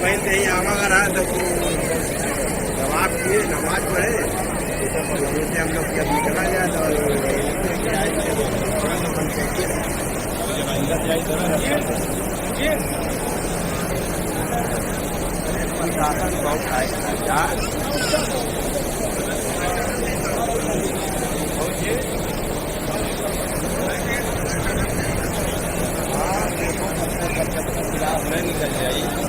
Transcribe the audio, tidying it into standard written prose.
भाई नहीं आवागा रहा तो जवाब दिए नमाज पढ़े जैसे हम लोग जब निकला जाए तो बहुत आएगा निकल जाइए